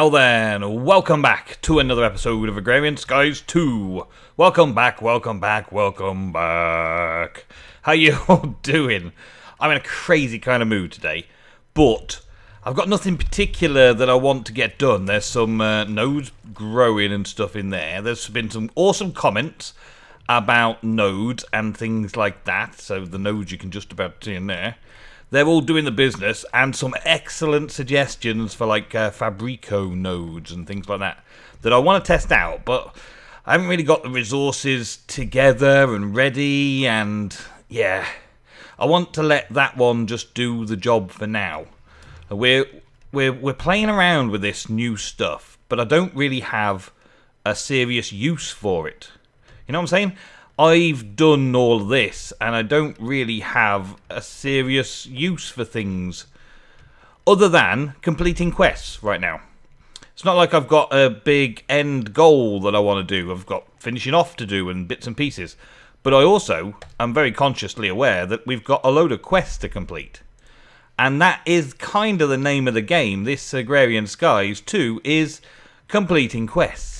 Well then, welcome back to another episode of Agrarian Skies 2. Welcome back, welcome back, welcome back. How you all doing? I'm in a crazy kind of mood today, but I've got nothing particular that I want to get done. There's some nodes growing and stuff in there. There's been some awesome comments about nodes and things like that, so the nodes you can just about see in there. They're all doing the business, and some excellent suggestions for like Fabrico nodes and things like that I want to test out, but I haven't really got the resources together and ready, and yeah, I want to let that one just do the job for now. We're playing around with this new stuff, but I don't really have a serious use for it. You know what I'm saying? I've done all this, and I don't really have a serious use for things other than completing quests right now. It's not like I've got a big end goal that I want to do. I've got finishing off to do and bits and pieces. But I also am very consciously aware that we've got a load of quests to complete. And that is kind of the name of the game. This Agrarian Skies 2 is completing quests.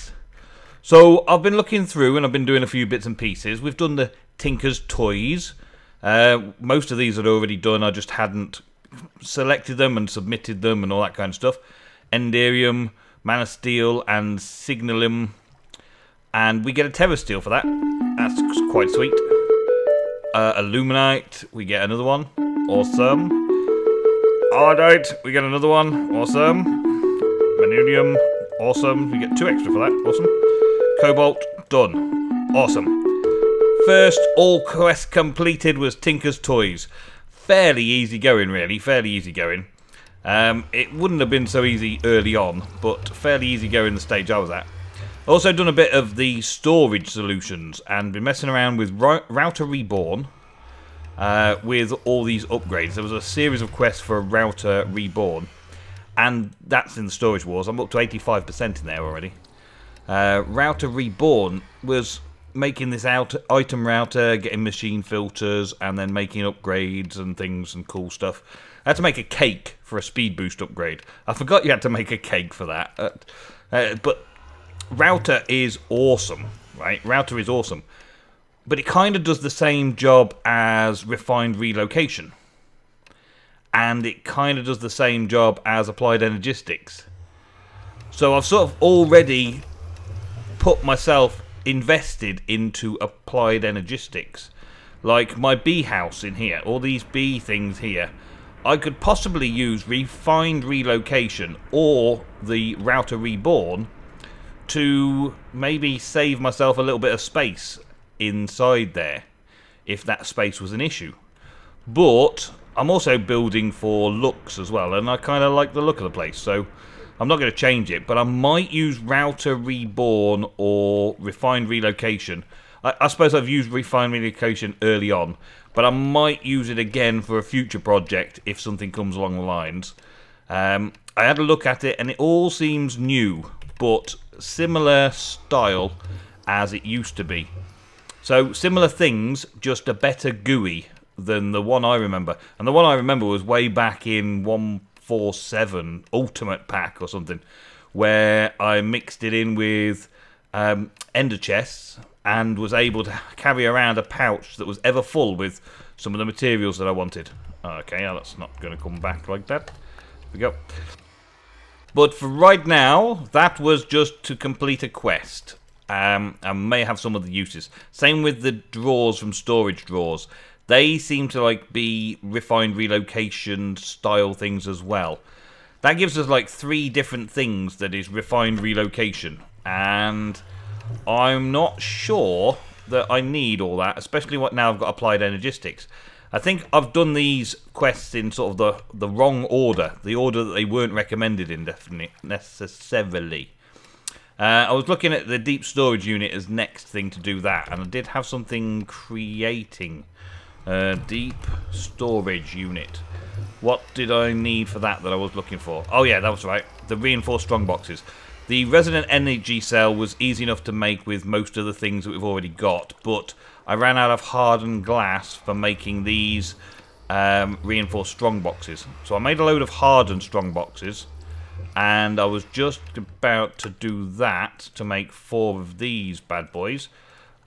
So I've been looking through and I've been doing a few bits and pieces. We've done the Tinker's Toys. Most of these I'd already done. I just hadn't selected them and submitted them and all that kind of stuff. Enderium, Man of Steel and Signalum. And we get a Terror Steel for that. That's quite sweet. Illuminite, we get another one. Awesome. Ardite, we get another one. Awesome. Manudium, awesome. We get 2 extra for that. Awesome. Cobalt, done. Awesome. First all quest completed was Tinker's Toys. Fairly easy going, really. Fairly easy going. It wouldn't have been so easy early on, but fairly easy going the stage I was at. Also done a bit of the storage solutions and been messing around with Router Reborn with all these upgrades. There was a series of quests for Router Reborn, and that's in the Storage Wars. I'm up to 85% in there already. Router Reborn was making this item router, getting machine filters, and then making upgrades and things and cool stuff. I had to make a cake for a speed boost upgrade. I forgot you had to make a cake for that. But Router is awesome, right? Router is awesome. But it kind of does the same job as Refined Relocation. And it kind of does the same job as Applied Energistics. So I've sort of already put myself invested into Applied Energistics. Like my bee house in here, all these bee things here. I could possibly use Refined Relocation or the Router Reborn to maybe save myself a little bit of space inside there, if that space was an issue. But I'm also building for looks as well, and I kind of like the look of the place, so I'm not going to change it, but I might use Router Reborn or Refined Relocation. I suppose I've used Refined Relocation early on, but I might use it again for a future project if something comes along the lines. I had a look at it, and it all seems new, but similar style as it used to be. So similar things, just a better GUI than the one I remember. And the one I remember was way back in 1.4.7 Ultimate Pack or something, where I mixed it in with ender chests and was able to carry around a pouch that was ever full with some of the materials that I wanted. Okay, that's not going to come back like that. There we go. But for right now, that was just to complete a quest. I may have some other uses. Same with the drawers from storage drawers. They seem to like be Refined Relocation style things as well. That gives us like 3 different things that is Refined Relocation, and I'm not sure that I need all that, especially what now I've got Applied Energistics. I think I've done these quests in sort of the wrong order, the order that they weren't recommended in necessarily. I was looking at the deep storage unit as next thing to do that, and I did have something creating. Deep storage unit. What did I need for that I was looking for? Oh yeah, that was right. The reinforced strong boxes. The resonant energy cell was easy enough to make with most of the things that we've already got, but I ran out of hardened glass for making these reinforced strong boxes. So I made a load of hardened strong boxes, And I was just about to do that to make 4 of these bad boys.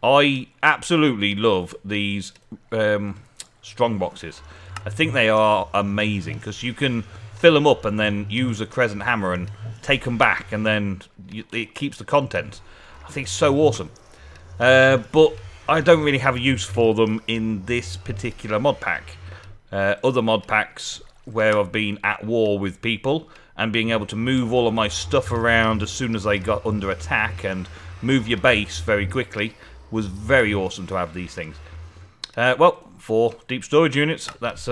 I absolutely love these strong boxes. I think they are amazing because you can fill them up and then use a crescent hammer and take them back, and then it keeps the contents. I think it's so awesome. But I don't really have a use for them in this particular mod pack. Other mod packs where I've been at war with people and being able to move all of my stuff around as soon as they got under attack and move your base very quickly was very awesome to have these things. Well, 4 deep storage units. That's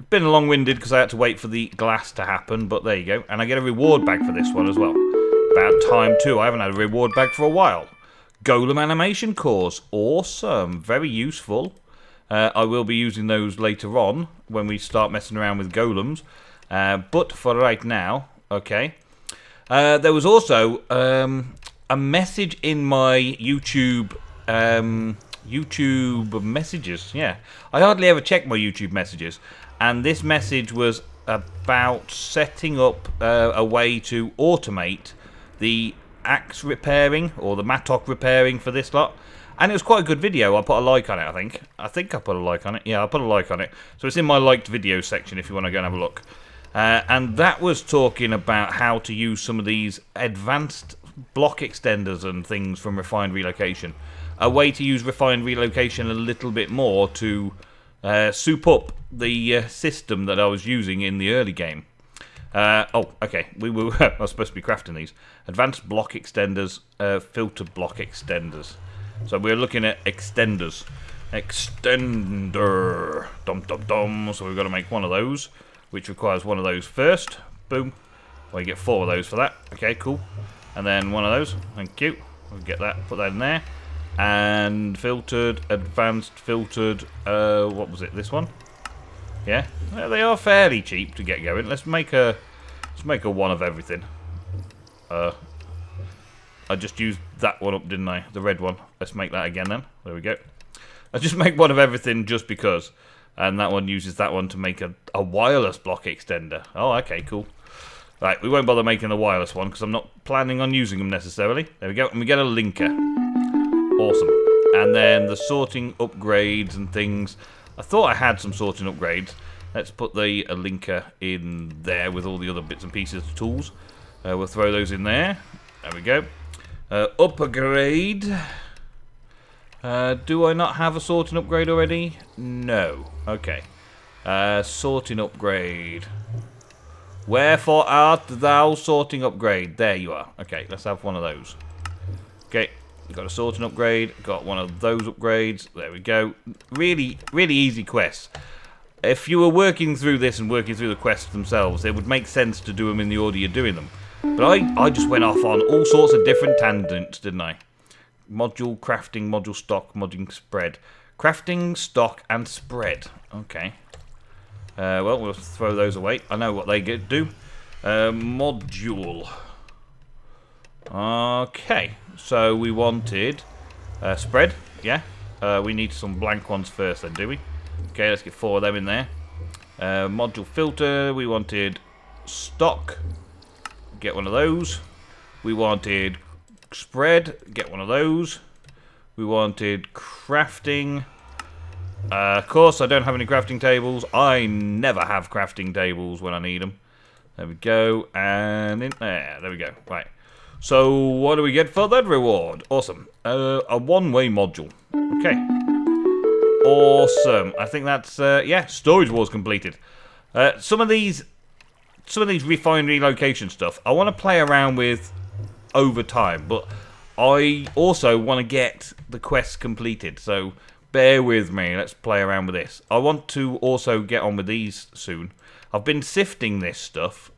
been long-winded because I had to wait for the glass to happen, but there you go. And I get a reward bag for this one as well. About time too. I haven't had a reward bag for a while. Golem animation cores. Awesome. Very useful. I will be using those later on when we start messing around with golems. But for right now, okay. There was also a message in my YouTube messages. Yeah, I hardly ever check my YouTube messages, and this message was about setting up a way to automate the axe repairing or the mattock repairing for this lot. And it was quite a good video. I put a like on it, I think. I think I put a like on it. Yeah, I put a like on it. So it's in my liked video section if you want to go and have a look. And that was talking about how to use some of these advanced block extenders and things from Refined Relocation. A way to use Refined Relocation a little bit more to soup up the system that I was using in the early game. Oh, okay. I was supposed to be crafting these. Advanced block extenders, filtered block extenders. So we're looking at extenders. Extender. Dum dum dum. So we've got to make one of those, which requires one of those first. Boom. Well, you get 4 of those for that. Okay, cool. And then one of those. Thank you. We'll get that. Put that in there. And filtered, advanced, filtered. What was it? This one? Yeah. Well, they are fairly cheap to get going. Let's make a one of everything. I just used that one up, didn't I? The red one. Let's make that again then. There we go. I just make one of everything just because. And that one uses that one to make a wireless block extender. Oh, okay, cool. Right, we won't bother making the wireless one because I'm not planning on using them necessarily. There we go. And we get a linker. Awesome. And then the sorting upgrades and things. I thought I had some sorting upgrades. Let's put the linker in there with all the other bits and pieces of tools. We'll throw those in there. There we go. Upgrade. Do I not have a sorting upgrade already? No. Okay. Sorting upgrade. Wherefore art thou sorting upgrade? There you are. Okay, let's have one of those. Okay, got a sorting upgrade. Got one of those upgrades. There we go. Really, really easy quests. If you were working through this and working through the quests themselves, it would make sense to do them in the order you're doing them. But I just went off on all sorts of different tangents, didn't I? Module, crafting, module, stock, module, spread. Crafting, stock, and spread. Okay. Well, we'll throw those away. I know what they do. Module. Okay. So we wanted spread. Yeah. We need some blank ones first then, do we? Okay, let's get 4 of them in there. Module filter. We wanted stock. Get one of those. We wanted spread. Get one of those. We wanted crafting. Of course, I don't have any crafting tables. I never have crafting tables when I need them. There we go. And in there. There we go. Right. So, what do we get for that reward? Awesome. A one-way module. Okay. Awesome. I think that's, yeah, storage wars completed. Some of these refined relocation stuff, I want to play around with over time, but I also want to get the quests completed, so bear with me. Let's play around with this. I want to also get on with these soon. I've been sifting this stuff,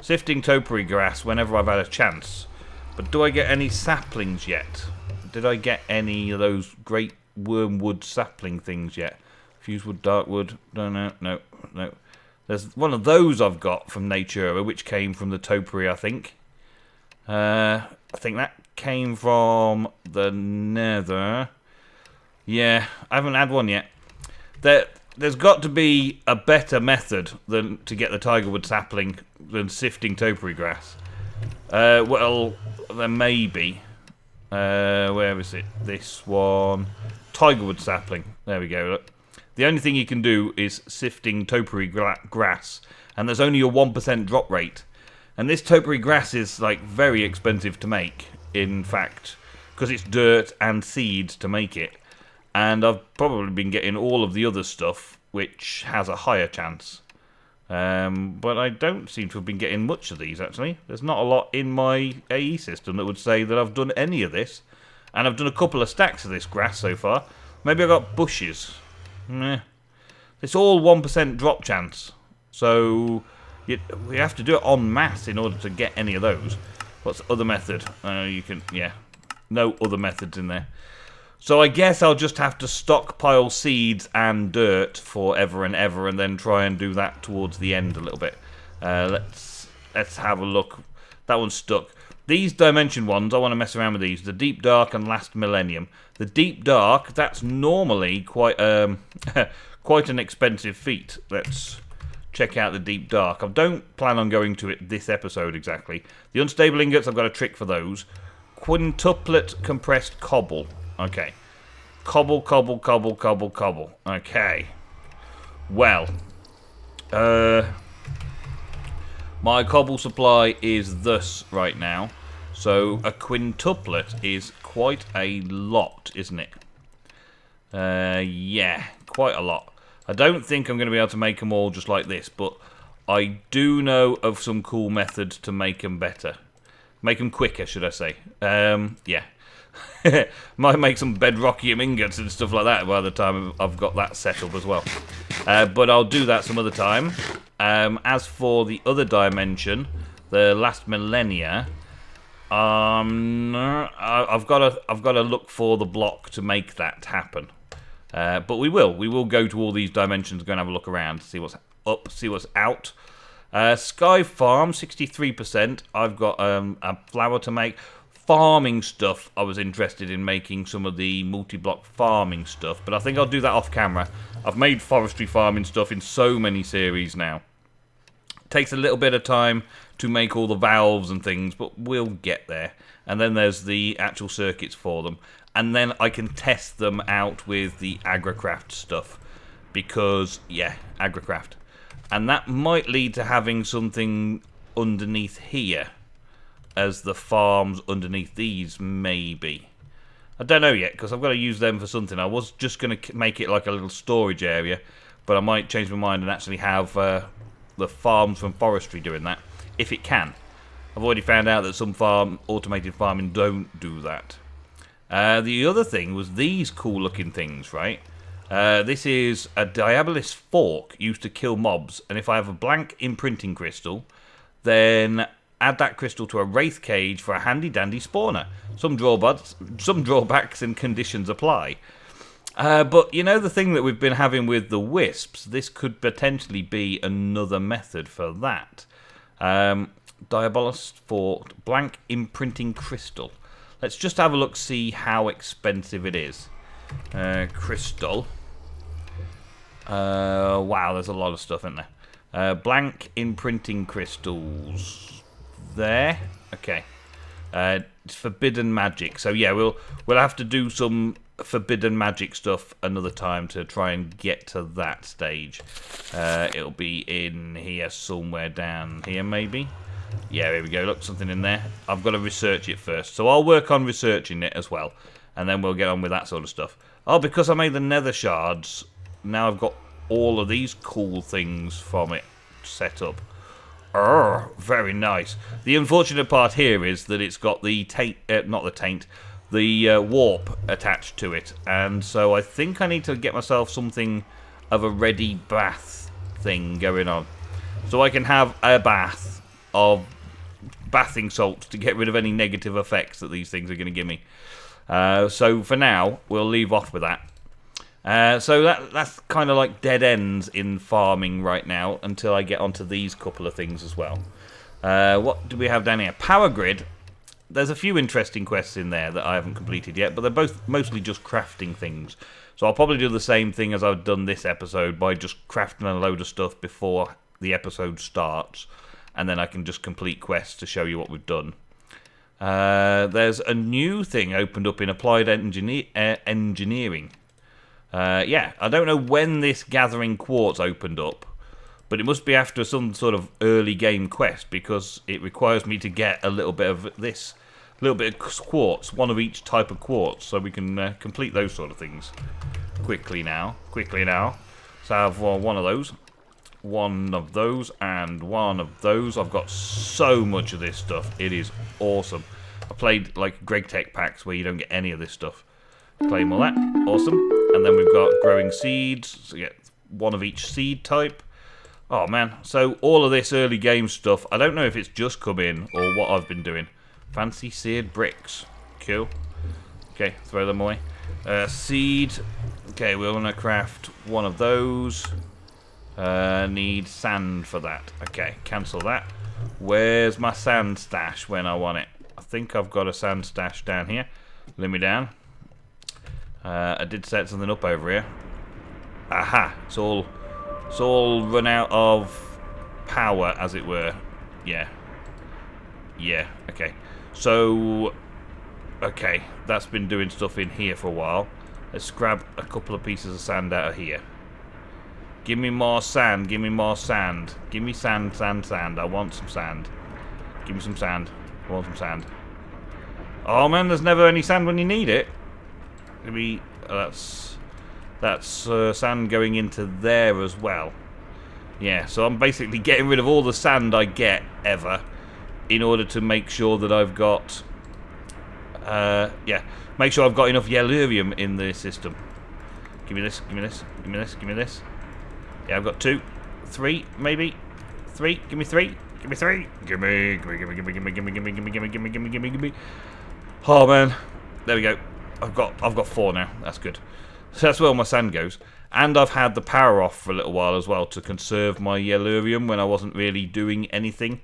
sifting topiary grass whenever I've had a chance, but do I get any saplings yet? Did I get any of those great wormwood sapling things yet? Fuse wood, dark wood, no. There's one of those I've got from Nature, which came from the topiary, I think. I think that came from the Nether. Yeah, I haven't had one yet. there's got to be a better method than to get the tigerwood sapling than sifting topiary grass. Well, there may be. Where is it? This one. Tigerwood sapling. There we go, look. The only thing you can do is sifting topiary grass, and there's only a 1% drop rate. And this topiary grass is like very expensive to make, in fact, because it's dirt and seeds to make it. And I've probably been getting all of the other stuff, which has a higher chance. But I don't seem to have been getting much of these, actually. There's not a lot in my AE system that would say that I've done any of this. And I've done a couple of stacks of this grass so far. Maybe I got bushes. Meh. It's all 1% drop chance. So we have to do it en masse in order to get any of those. What's the other method? You can, yeah. No other methods in there. So I guess I'll just have to stockpile seeds and dirt forever and ever, and then try and do that towards the end a little bit. Let's have a look. That one's stuck. These dimension ones, I want to mess around with these. The Deep Dark and Last Millennium. The Deep Dark, that's normally quite quite an expensive feat. Let's check out the Deep Dark. I don't plan on going to it this episode exactly. The Unstable Ingots, I've got a trick for those. Quintuplet Compressed Cobble. Okay. Cobble, cobble, cobble, cobble, cobble. Okay. Well. My cobble supply is thus right now. So a quintuplet is quite a lot, isn't it? Yeah, quite a lot. I don't think I'm going to be able to make them all just like this, but I do know of some cool methods to make them better. Make them quicker, should I say. Yeah. Might make some bedrockium ingots and stuff like that by the time I've got that set up as well. But I'll do that some other time. As for the other dimension, the Last Millennia, I've got to look for the block to make that happen. But we will go to all these dimensions, go and have a look around, see what's up, see what's out. Sky Farm, 63%. I've got a flower to make. Farming stuff, I was interested in making some of the multi-block farming stuff, but I think I'll do that off camera. I've made forestry farming stuff in so many series now. It takes a little bit of time to make all the valves and things, but we'll get there. And then there's the actual circuits for them. And then I can test them out with the Agricraft stuff. Because, yeah, Agricraft. And that might lead to having something underneath here as the farms underneath these, maybe. I don't know yet, because I've got to use them for something. I was just going to make it like a little storage area, but I might change my mind and actually have the farms from forestry doing that, if it can. I've already found out that some automated farming don't do that. The other thing was these cool-looking things, right? This is a Diabolus fork used to kill mobs, and if I have a blank imprinting crystal, then add that crystal to a wraith cage for a handy-dandy spawner. Some drawbacks and conditions apply. But you know the thing that we've been having with the wisps? This could potentially be another method for that. Diabolus fork, blank imprinting crystal. Let's just have a look, see how expensive it is. Crystal. Wow, there's a lot of stuff in there. Blank imprinting crystals. There. Okay. It's forbidden magic. So yeah, we'll have to do some forbidden magic stuff another time to try and get to that stage. It'll be in here somewhere down here maybe. Yeah, here we go. Look, something in there. I've got to research it first. So I'll work on researching it as well. And then we'll get on with that sort of stuff. Oh, because I made the nether shards, now I've got all of these cool things from it set up. Very nice. The unfortunate part here is that it's got the taint, not the taint, the warp attached to it. And so I think I need to get myself something of a ready bath thing going on. So I can have a bath of bathing salts to get rid of any negative effects that these things are going to give me. So for now, we'll leave off with that. So that's kind of like dead ends in farming right now until I get onto these couple of things as well. What do we have down here? Power grid. there's a few interesting quests in there that I haven't completed yet, but they're both mostly just crafting things. So I'll probably do the same thing as I've done this episode by just crafting a load of stuff before the episode starts, and then I can just complete quests to show you what we've done. There's a new thing opened up in Applied Engineering. Yeah, I don't know when this Gathering Quartz opened up, but it must be after some sort of early game quest, because it requires me to get a little bit of this, a little bit of quartz, one of each type of quartz, so we can complete those sort of things quickly now. So I have one of those, and one of those. I've got so much of this stuff. It is awesome. I played like Greg Tech packs where you don't get any of this stuff. Claim all that. Awesome. And then we've got growing seeds. So you get one of each seed type. Oh man, so all of this early game stuff, I don't know if it's just come in or what I've been doing. Fancy seared bricks. Cool. Okay, throw them away. Seed. Okay, we're going to craft one of those. Need sand for that. Okay, cancel that. Where's my sand stash when I want it? I think I've got a sand stash down here. Let me down. I did set something up over here. Aha, it's all run out of power, as it were. Yeah. Yeah, okay. So, okay, that's been doing stuff in here for a while. Let's grab a couple of pieces of sand out of here. Give me more sand, give me more sand. Give me sand, sand, sand. I want some sand. Give me some sand. I want some sand. Oh man, there's never any sand when you need it. Maybe that's sand going into there as well. Yeah, so I'm basically getting rid of all the sand I get ever in order to make sure that I've got yeah, make sure I've got enough yellurium in the system. Give me this, give me this, give me this, give me this. Yeah, I've got 2, 3, maybe 3. Give me 3. Give me 3. Give me, give me, give me, give me, give me, give me, give me, give me, give me, give me, give me, give me, give me. Oh man, there we go. I've got 4 now. That's good. So that's where all my sand goes. And I've had the power off for a little while as well to conserve my yellurium when I wasn't really doing anything.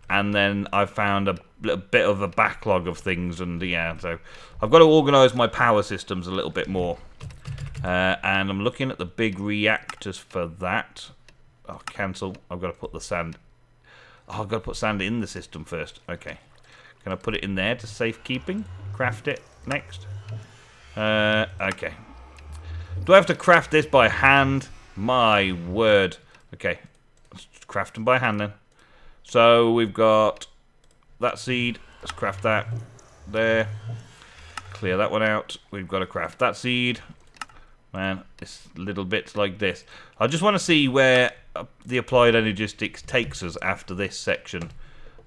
And then I found a little bit of a backlog of things, and yeah, so I've got to organise my power systems a little bit more. And I'm looking at the big reactors for that. Oh, cancel. I've got to put the sand. Oh, I've got to put sand in the system first. Okay. Can I put it in there to safekeeping? Craft it next. Okay. Do I have to craft this by hand? My word. Okay. Let's craft them by hand then. So we've got that seed. Let's craft that. There. Clear that one out. We've got to craft that seed. Man, it's little bits like this. I just want to see where the Applied Energistics takes us after this section.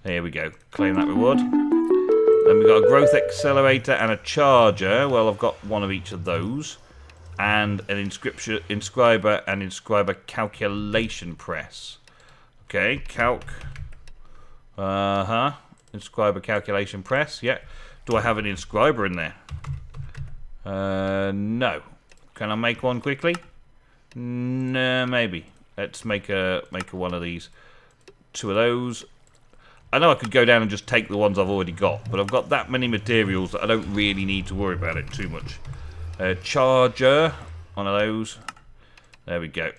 There we go. Claim that reward. Then we've got a growth accelerator and a charger. Well, I've got one of each of those. And an inscriber and inscriber calculation press. Okay, calc. Inscriber calculation press. Yeah. Do I have an inscriber in there? No. Can I make one quickly? No, maybe. Let's make a one of these. 2 of those. I know I could go down and just take the ones I've already got, but I've got that many materials that I don't really need to worry about it too much. Charger. One of those. There we go.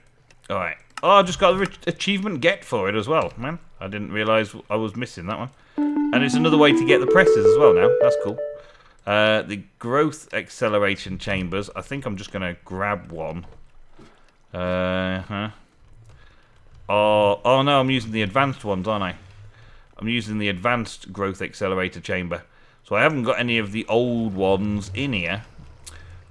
Alright. Oh, I just got the achievement get for it as well, man. I didn't realise I was missing that one. And it's another way to get the presses as well now. That's cool. The growth acceleration chambers. I think I'm just going to grab one. Oh no, I'm using the advanced ones, aren't I? I'm using the advanced growth accelerator chamber. So I haven't got any of the old ones in here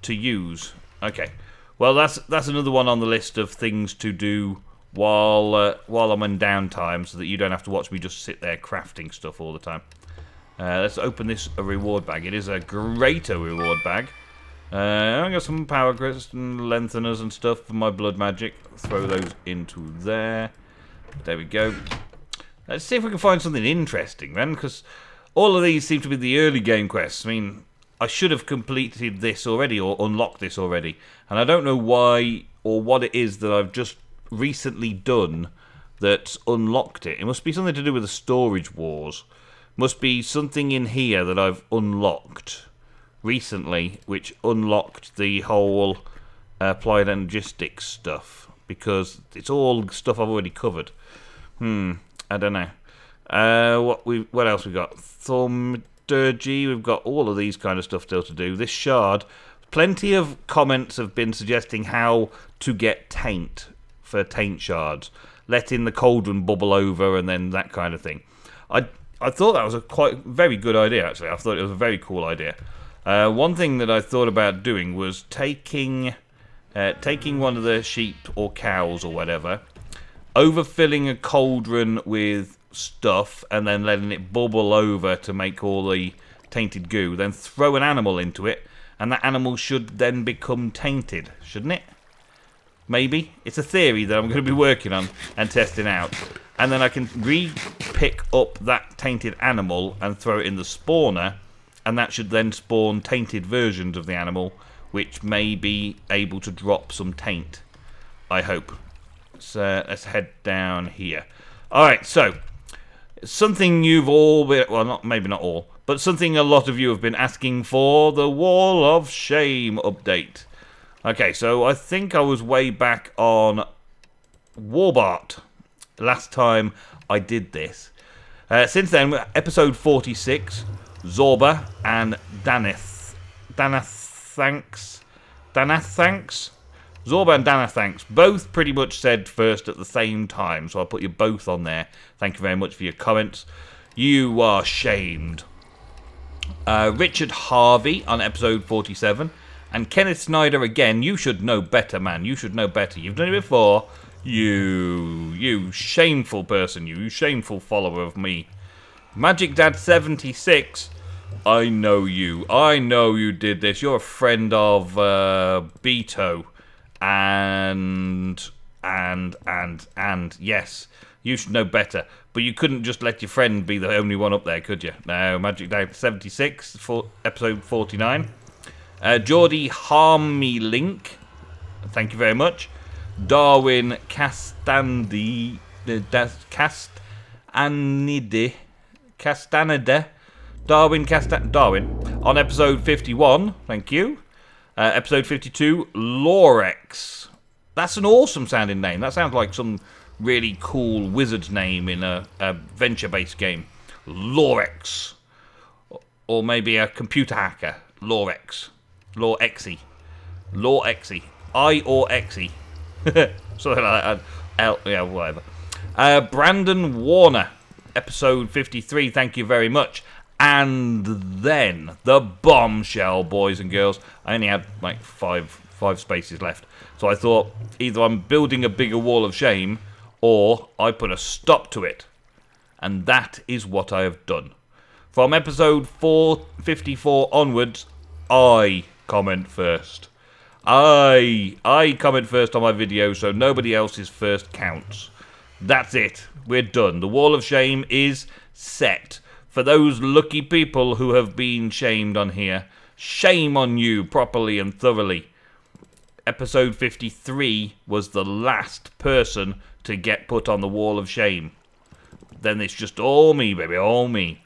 to use. Okay. Well, that's another one on the list of things to do while I'm in downtime, so that you don't have to watch me just sit there crafting stuff all the time. Let's open this reward bag. It is a greater reward bag. I got some power crystals and lengtheners and stuff for my blood magic. Throw those into there. There we go. Let's see if we can find something interesting, then, because all of these seem to be the early game quests. I mean, I should have completed this already or unlocked this already, and I don't know why or what it is that I've just recently done that's unlocked it. It must be something to do with the storage wars, Must be something in here that I've unlocked recently, which unlocked the whole applied logistics stuff, because it's all stuff I've already covered. I don't know. What else we got? Thaumaturgy. We've got all of these kind of stuff still to do. This shard. Plenty of comments have been suggesting how to get taint for taint shards, letting the cauldron bubble over and then that kind of thing. I thought that was a very good idea, actually. I thought it was a very cool idea. One thing that I thought about doing was taking one of the sheep or cows or whatever, overfilling a cauldron with stuff and then letting it bubble over to make all the tainted goo, then throw an animal into it, and that animal should then become tainted, shouldn't it? Maybe. It's a theory that I'm going to be working on and testing out. And then I can re-pick up that tainted animal and throw it in the spawner, and that should then spawn tainted versions of the animal, which may be able to drop some taint. I hope. So let's head down here. Alright, so something you've all been, well, maybe not all, but something a lot of you have been asking for, the Wall of Shame update. Okay, so I think I was way back on Warbart last time I did this. Since then, episode 46, Zorba and Danathanks. Zorba and Danathanks both pretty much said first at the same time, so I'll put you both on there. Thank you very much for your comments. You are shamed. Richard Harvey on episode 47. And Kenneth Snyder again. You should know better, man. You should know better. You've done it before. You shameful person. You shameful follower of me. Magic Dad 76. I know you. I know you did this. You're a friend of Beto. And yes, you should know better. But you couldn't just let your friend be the only one up there, could you? No, Magic Dad 76 for episode 49. Geordie Harmy Link, thank you very much. Darwin Castanide, Darwin on episode 51, thank you. Episode 52, Lorex. That's an awesome sounding name. That sounds like some really cool wizard's name in a venture-based game. Lorex. Or maybe a computer hacker. Lorex. Lorexy. I or Exy. Something like that. Yeah, whatever. Brandon Warner. Episode 53, thank you very much. And then the bombshell, boys and girls. I only had like five spaces left. So I thought either I'm building a bigger wall of shame or I put a stop to it. And that is what I have done. From episode 454 onwards, I comment first. I comment first on my video, so nobody else's first counts. That's it. We're done. The wall of shame is set. For those lucky people who have been shamed on here, shame on you properly and thoroughly. Episode 53 was the last person to get put on the wall of shame. Then it's just all me, baby, all me.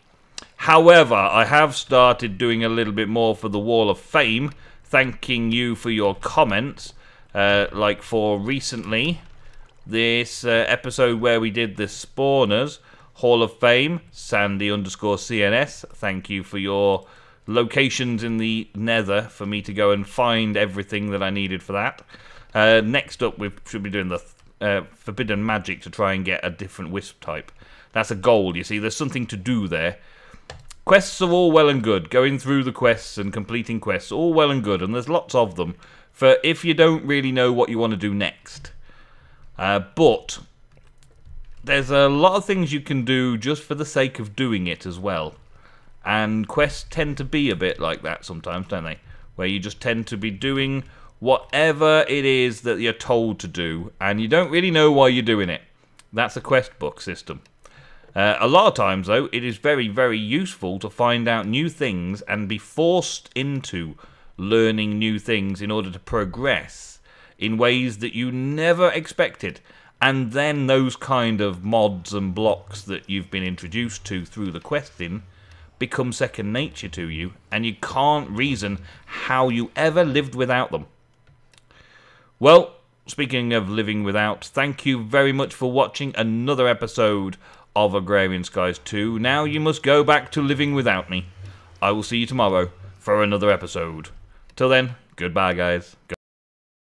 However, I have started doing a little bit more for the Wall of Fame, thanking you for your comments, like for recently, this episode where we did the spawners, Hall of Fame, Sandy_CNS, thank you for your locations in the nether for me to go and find everything that I needed for that. Next up, we should be doing the Forbidden Magic to try and get a different wisp type. That's a goal, you see, there's something to do there. Quests are all well and good. Going through the quests and completing quests, all well and good, and there's lots of them for if you don't really know what you want to do next. But there's a lot of things you can do just for the sake of doing it as well. And quests tend to be a bit like that sometimes, don't they? Where you just tend to be doing whatever it is that you're told to do, and you don't really know why you're doing it. That's a quest book system. A lot of times, though, it is very, very useful to find out new things and be forced into learning new things in order to progress in ways that you never expected. And then those kind of mods and blocks that you've been introduced to through the questing become second nature to you, and you can't reason how you ever lived without them. Well, speaking of living without, thank you very much for watching another episode of Agrarian Skies 2. Now you must go back to living without me. I will see you tomorrow for another episode. Till then, goodbye guys.